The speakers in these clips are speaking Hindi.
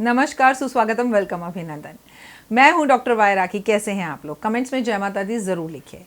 नमस्कार, सुस्वागतम, वेलकम, अभिनंदन। मैं हूं डॉक्टर वाई राखी। कैसे हैं आप लोग? कमेंट्स में जय माता दी जरूर लिखिए।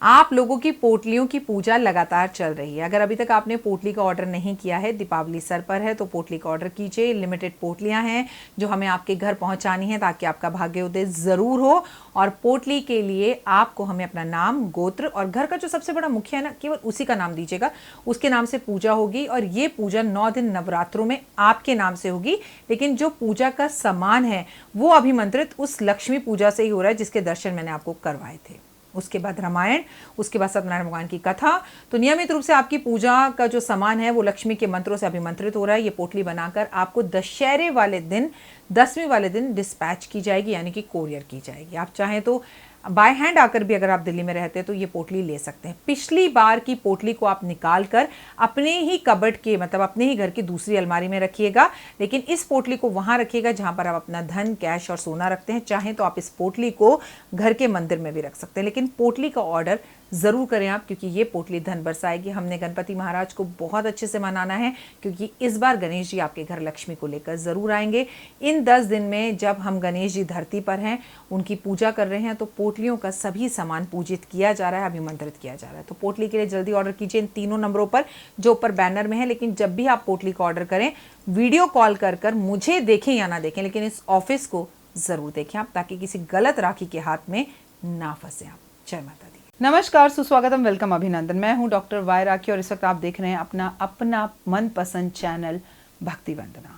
आप लोगों की पोटलियों की पूजा लगातार चल रही है। अगर अभी तक आपने पोटली का ऑर्डर नहीं किया है, दीपावली सर पर है, तो पोटली का ऑर्डर कीजिए। लिमिटेड पोटलियां हैं जो हमें आपके घर पहुंचानी है ताकि आपका भाग्योदय जरूर हो। और पोटली के लिए आपको हमें अपना नाम, गोत्र और घर का जो सबसे बड़ा मुखिया है ना, केवल उसी का नाम दीजिएगा। उसके नाम से पूजा होगी और ये पूजा 9 दिन नवरात्रों में आपके नाम से होगी। लेकिन जो पूजा का सामान है वो अभिमंत्रित उस लक्ष्मी पूजा से ही हो रहा है जिसके दर्शन मैंने आपको करवाए थे। उसके बाद रामायण, उसके बाद सत्यनारायण भगवान की कथा। तो नियमित रूप से आपकी पूजा का जो सामान है वो लक्ष्मी के मंत्रों से अभिमंत्रित हो रहा है। ये पोटली बनाकर आपको दशहरे वाले दिन, 10वीं वाले दिन डिस्पैच की जाएगी, यानी कि कोरियर की जाएगी। आप चाहें तो बाय हैंड आकर भी, अगर आप दिल्ली में रहते हैं तो ये पोटली ले सकते हैं। पिछली बार की पोटली को आप निकाल कर अपने ही कबर्ड के, मतलब अपने ही घर की दूसरी अलमारी में रखिएगा। लेकिन इस पोटली को वहां रखिएगा जहां पर आप अपना धन, कैश और सोना रखते हैं। चाहें तो आप इस पोटली को घर के मंदिर में भी रख सकते हैं, लेकिन पोटली का ऑर्डर ज़रूर करें आप, क्योंकि ये पोटली धन बरसाएगी। हमने गणपति महाराज को बहुत अच्छे से मनाना है, क्योंकि इस बार गणेश जी आपके घर लक्ष्मी को लेकर ज़रूर आएंगे। इन 10 दिन में जब हम गणेश जी धरती पर हैं, उनकी पूजा कर रहे हैं, तो पोटलियों का सभी सामान पूजित किया जा रहा है, अभिमंत्रित किया जा रहा है। तो पोटली के लिए जल्दी ऑर्डर कीजिए इन तीनों नंबरों पर जो ऊपर बैनर में है। लेकिन जब भी आप पोटली का ऑर्डर करें, वीडियो कॉल कर मुझे देखें या ना देखें, लेकिन इस ऑफिस को ज़रूर देखें आप, ताकि किसी गलत राखी के हाथ में ना फंसे आप। जय माता दी। नमस्कार, सुस्वागतम, वेलकम, अभिनंदन। मैं हूं डॉक्टर वाई राखी और इस वक्त आप देख रहे हैं अपना मनपसंद चैनल भक्ति वंदना।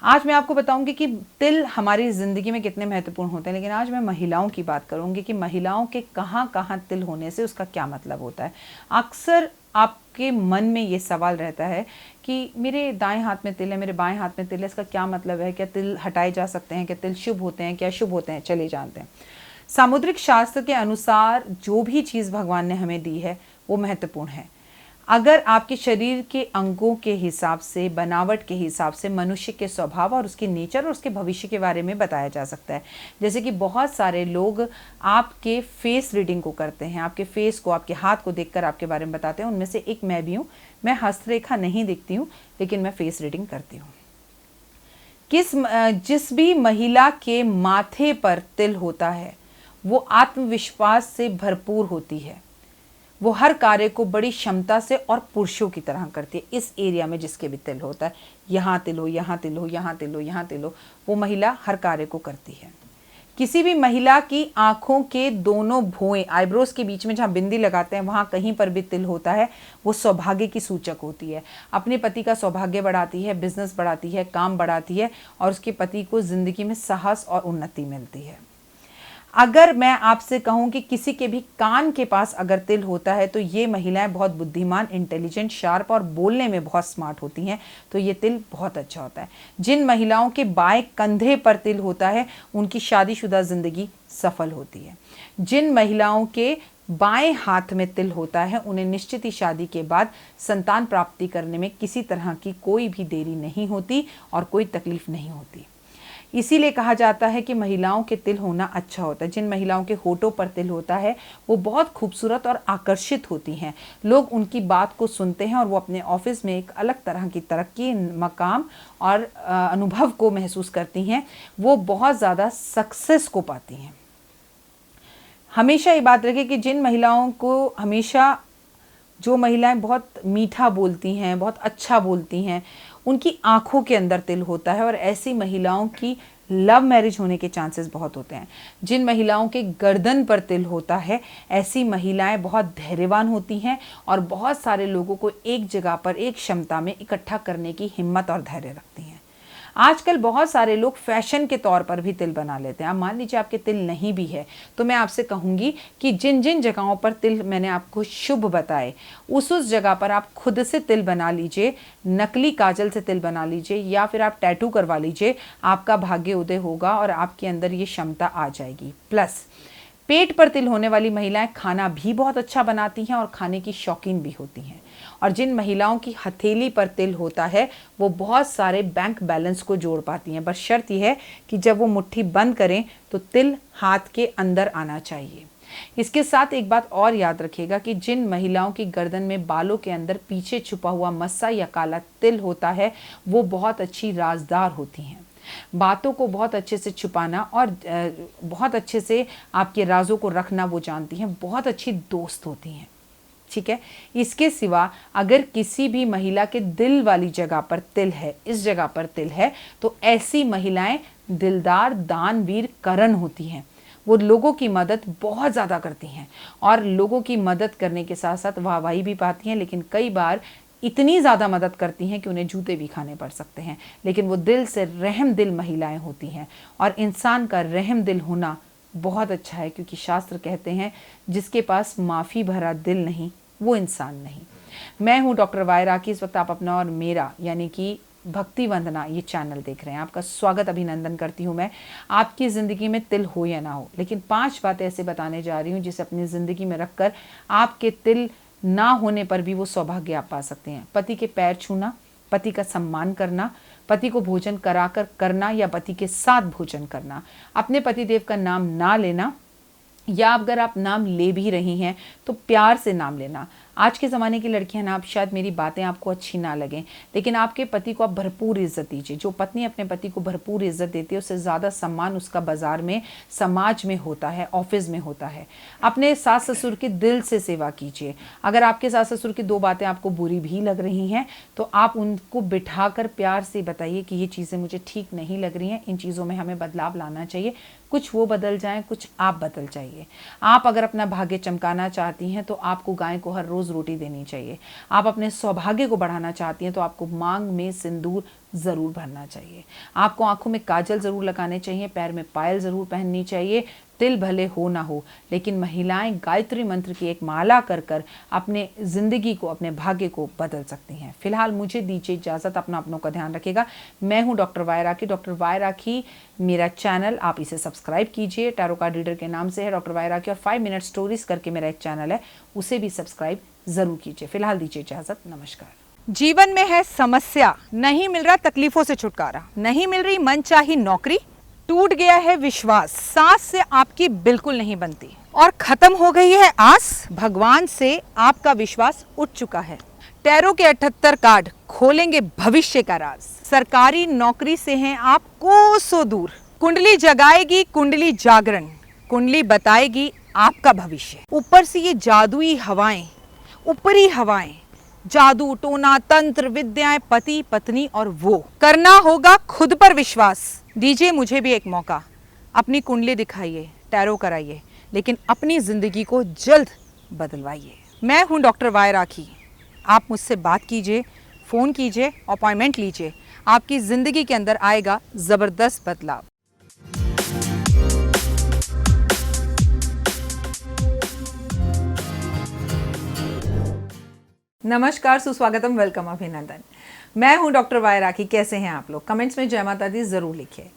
आज मैं आपको बताऊंगी कि तिल हमारी ज़िंदगी में कितने महत्वपूर्ण होते हैं। लेकिन आज मैं महिलाओं की बात करूंगी कि महिलाओं के कहाँ कहाँ तिल होने से उसका क्या मतलब होता है। अक्सर आपके मन में ये सवाल रहता है कि मेरे दाएं हाथ में तिल है, मेरे बाएं हाथ में तिल है, इसका क्या मतलब है? क्या तिल हटाए जा सकते हैं? क्या तिल शुभ होते हैं? क्या शुभ होते हैं? चलिए जानते हैं। सामुद्रिक शास्त्र के अनुसार जो भी चीज़ भगवान ने हमें दी है वो महत्वपूर्ण है। अगर आपके शरीर के अंगों के हिसाब से, बनावट के हिसाब से मनुष्य के स्वभाव और उसके नेचर और उसके भविष्य के बारे में बताया जा सकता है। जैसे कि बहुत सारे लोग आपके फेस रीडिंग को करते हैं, आपके फेस को, आपके हाथ को देखकर आपके बारे में बताते हैं। उनमें से एक मैं भी हूँ। मैं हस्तरेखा नहीं दिखती हूँ, लेकिन मैं फेस रीडिंग करती हूँ। जिस भी महिला के माथे पर तिल होता है वो आत्मविश्वास से भरपूर होती है। वो हर कार्य को बड़ी क्षमता से और पुरुषों की तरह करती है। इस एरिया में जिसके भी तिल होता है, यहाँ तिल हो, यहाँ तिल हो, यहाँ तिल हो, यहाँ तिल हो, वो महिला हर कार्य को करती है। किसी भी महिला की आंखों के दोनों भुएं, आईब्रोज के बीच में जहाँ बिंदी लगाते हैं, वहाँ कहीं पर भी तिल होता है, वो सौभाग्य की सूचक होती है। अपने पति का सौभाग्य बढ़ाती है, बिजनेस बढ़ाती है, काम बढ़ाती है और उसके पति को जिंदगी में साहस और उन्नति मिलती है। अगर मैं आपसे कहूं कि किसी के भी कान के पास अगर तिल होता है तो ये महिलाएं बहुत बुद्धिमान, इंटेलिजेंट, शार्प और बोलने में बहुत स्मार्ट होती हैं, तो ये तिल बहुत अच्छा होता है। जिन महिलाओं के बाएं कंधे पर तिल होता है उनकी शादीशुदा जिंदगी सफल होती है। जिन महिलाओं के बाएं हाथ में तिल होता है उन्हें निश्चित ही शादी के बाद संतान प्राप्ति करने में किसी तरह की कोई भी देरी नहीं होती और कोई तकलीफ नहीं होती। इसीलिए कहा जाता है कि महिलाओं के तिल होना अच्छा होता है। जिन महिलाओं के होठों पर तिल होता है वो बहुत खूबसूरत और आकर्षित होती हैं। लोग उनकी बात को सुनते हैं और वो अपने ऑफिस में एक अलग तरह की तरक्की, मकाम और अनुभव को महसूस करती हैं। वो बहुत ज़्यादा सक्सेस को पाती हैं। हमेशा ये बात रखें कि जिन महिलाओं को हमेशा, जो महिलाएं बहुत मीठा बोलती हैं, बहुत अच्छा बोलती हैं, उनकी आंखों के अंदर तिल होता है और ऐसी महिलाओं की लव मैरिज होने के चांसेस बहुत होते हैं। जिन महिलाओं के गर्दन पर तिल होता है, ऐसी महिलाएं बहुत धैर्यवान होती हैं और बहुत सारे लोगों को एक जगह पर एक क्षमता में इकट्ठा करने की हिम्मत और धैर्य रखती हैं। आजकल बहुत सारे लोग फैशन के तौर पर भी तिल बना लेते हैं। अब मान लीजिए आपके तिल नहीं भी है, तो मैं आपसे कहूँगी कि जिन जिन जगहों पर तिल मैंने आपको शुभ बताए, उस जगह पर आप खुद से तिल बना लीजिए, नकली काजल से तिल बना लीजिए या फिर आप टैटू करवा लीजिए। आपका भाग्य उदय होगा और आपके अंदर ये क्षमता आ जाएगी। प्लस पेट पर तिल होने वाली महिलाएं खाना भी बहुत अच्छा बनाती हैं और खाने की शौकीन भी होती हैं। और जिन महिलाओं की हथेली पर तिल होता है वो बहुत सारे बैंक बैलेंस को जोड़ पाती हैं। बस शर्त यह है कि जब वो मुट्ठी बंद करें तो तिल हाथ के अंदर आना चाहिए। इसके साथ एक बात और याद रखिएगा कि जिन महिलाओं की गर्दन में बालों के अंदर पीछे छुपा हुआ मस्सा या काला तिल होता है वो बहुत अच्छी राजदार होती हैं। बातों को बहुत अच्छे से छुपाना और बहुत अच्छे से आपके राजों को रखना वो जानती हैं, बहुत अच्छी दोस्त होती हैं। ठीक है। इसके सिवा अगर किसी भी महिला के दिल वाली जगह पर तिल है, इस जगह पर तिल है, तो ऐसी महिलाएं दिलदार, दानवीर, करण होती हैं। वो लोगों की मदद बहुत ज़्यादा करती हैं और लोगों की मदद करने के साथ साथ वाहवाही भी पाती हैं, लेकिन कई बार इतनी ज़्यादा मदद करती हैं कि उन्हें जूते भी खाने पड़ सकते हैं। लेकिन वो दिल से रहम दिल महिलाएं होती हैं और इंसान का रहम दिल होना बहुत अच्छा है, क्योंकि शास्त्र कहते हैं जिसके पास माफ़ी भरा दिल नहीं वो इंसान नहीं। मैं हूँ डॉक्टर वाई राखी। इस वक्त आप अपना और मेरा यानी कि भक्ति वंदना ये चैनल देख रहे हैं। आपका स्वागत, अभिनंदन करती हूँ मैं। आपकी ज़िंदगी में तिल हो या ना हो, लेकिन 5 बातें ऐसे बताने जा रही हूँ जिसे अपनी ज़िंदगी में रखकर आपके तिल ना होने पर भी वो सौभाग्य आप पा सकते हैं। पति के पैर छूना, पति का सम्मान करना, पति को भोजन कराकर करना या पति के साथ भोजन करना, अपने पतिदेव का नाम ना लेना, या अगर आप नाम ले भी रही हैं तो प्यार से नाम लेना। आज के ज़माने की लड़कियां ना, आप शायद मेरी बातें आपको अच्छी ना लगें, लेकिन आपके पति को आप भरपूर इज्जत दीजिए। जो पत्नी अपने पति को भरपूर इज्जत देती है उससे ज़्यादा सम्मान उसका बाजार में, समाज में होता है, ऑफिस में होता है। अपने सास ससुर की दिल से सेवा कीजिए। अगर आपके सास ससुर की 2 बातें आपको बुरी भी लग रही हैं तो आप उनको बिठाकर प्यार से बताइए कि ये चीज़ें मुझे ठीक नहीं लग रही हैं, इन चीज़ों में हमें बदलाव लाना चाहिए। कुछ वो बदल जाएं, कुछ आप बदल जाइए। आप अगर अपना भाग्य चमकाना चाहती हैं तो आपको गाय को हर रोज़ रोटी देनी चाहिए। आप अपने सौभाग्य को बढ़ाना चाहती हैं तो आपको मांग में सिंदूर ज़रूर भरना चाहिए। आपको आंखों में काजल ज़रूर लगाने चाहिए, पैर में पायल ज़रूर पहननी चाहिए। तिल भले हो ना हो, लेकिन महिलाएं गायत्री मंत्र की एक माला कर कर अपने ज़िंदगी को, अपने भाग्य को बदल सकती हैं। फिलहाल मुझे दीजिए इजाज़त। अपना अपनों का ध्यान रखिएगा। मैं हूं डॉक्टर वाई राखी। डॉक्टर वाई राखी मेरा चैनल, आप इसे सब्सक्राइब कीजिए। टैरो कार्ड रीडर के नाम से है डॉक्टर वाई राखी, और 5 मिनट स्टोरीज करके मेरा एक चैनल है, उसे भी सब्सक्राइब ज़रूर कीजिए। फिलहाल दीजिए इजाज़त। नमस्कार। जीवन में है समस्या, नहीं मिल रहा तकलीफों से छुटकारा, नहीं मिल रही मनचाही नौकरी, टूट गया है विश्वास, सांस से आपकी बिल्कुल नहीं बनती और खत्म हो गई है आस, भगवान से आपका विश्वास उठ चुका है। टैरो के 78 कार्ड खोलेंगे भविष्य का राज। सरकारी नौकरी से हैं आप कोसों दूर, कुंडली जगाएगी कुंडली जागरण, कुंडली बताएगी आपका भविष्य। ऊपर से ये जादुई हवाएं, ऊपरी हवाएं, जादू टोना तंत्र विद्याएं, पति पत्नी और वो, करना होगा खुद पर विश्वास। दीजिए मुझे भी एक मौका, अपनी कुंडली दिखाइए, टैरो कराइए, लेकिन अपनी जिंदगी को जल्द बदलवाइए। मैं हूं डॉक्टर वाई राखी। आप मुझसे बात कीजिए, फ़ोन कीजिए, अपॉइंटमेंट लीजिए। आपकी ज़िंदगी के अंदर आएगा ज़बरदस्त बदलाव। नमस्कार, सुस्वागतम, वेलकम, अभिनंदन। मैं हूं डॉक्टर वाई राखी। कैसे हैं आप लोग? कमेंट्स में जय माता दी ज़रूर लिखिए।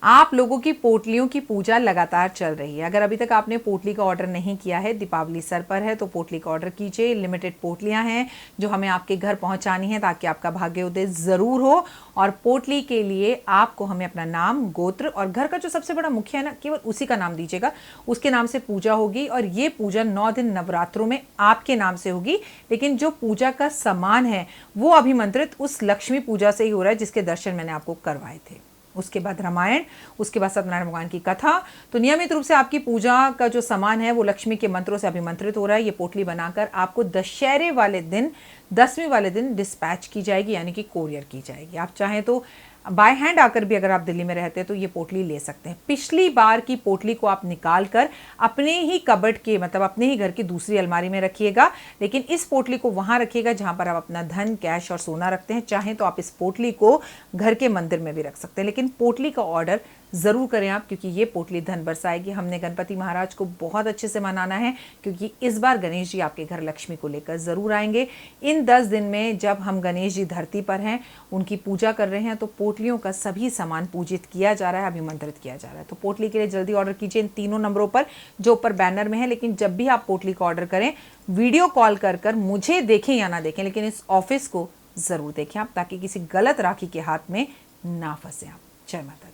आप लोगों की पोटलियों की पूजा लगातार चल रही है। अगर अभी तक आपने पोटली का ऑर्डर नहीं किया है, दीपावली सर पर है, तो पोटली का ऑर्डर कीजिए। लिमिटेड पोटलियां हैं जो हमें आपके घर पहुंचानी है ताकि आपका भाग्योदय ज़रूर हो। और पोटली के लिए आपको हमें अपना नाम, गोत्र और घर का जो सबसे बड़ा मुखिया है ना, केवल उसी का नाम दीजिएगा। उसके नाम से पूजा होगी और ये पूजा 9 दिन नवरात्रों में आपके नाम से होगी। लेकिन जो पूजा का सामान है वो अभिमंत्रित उस लक्ष्मी पूजा से ही हो रहा है जिसके दर्शन मैंने आपको करवाए थे। उसके बाद रामायण, उसके बाद सत्यनारायण भगवान की कथा। तो नियमित रूप से आपकी पूजा का जो सामान है वो लक्ष्मी के मंत्रों से अभिमंत्रित हो रहा है। ये पोटली बनाकर आपको दशहरे वाले दिन, 10वीं वाले दिन डिस्पैच की जाएगी, यानी कि कोरियर की जाएगी। आप चाहें तो बाय हैंड आकर भी, अगर आप दिल्ली में रहते हैं तो ये पोटली ले सकते हैं। पिछली बार की पोटली को आप निकाल कर अपने ही कबर्ड के, मतलब अपने ही घर की दूसरी अलमारी में रखिएगा, लेकिन इस पोटली को वहां रखिएगा जहां पर आप अपना धन, कैश और सोना रखते हैं। चाहें तो आप इस पोटली को घर के मंदिर में भी रख सकते हैं, लेकिन पोटली का ऑर्डर ज़रूर करें आप, क्योंकि ये पोटली धन बरसाएगी। हमने गणपति महाराज को बहुत अच्छे से मनाना है, क्योंकि इस बार गणेश जी आपके घर लक्ष्मी को लेकर ज़रूर आएंगे। इन 10 दिन में जब हम गणेश जी धरती पर हैं, उनकी पूजा कर रहे हैं, तो पोटलियों का सभी सामान पूजित किया जा रहा है, अभिमंत्रित किया जा रहा है। तो पोटली के लिए जल्दी ऑर्डर कीजिए इन तीनों नंबरों पर जो ऊपर बैनर में है। लेकिन जब भी आप पोटली का ऑर्डर करें, वीडियो कॉल कर मुझे देखें या ना देखें, लेकिन इस ऑफिस को ज़रूर देखें आप, ताकि किसी गलत राखी के हाथ में ना फंसे आप। जय माता दी।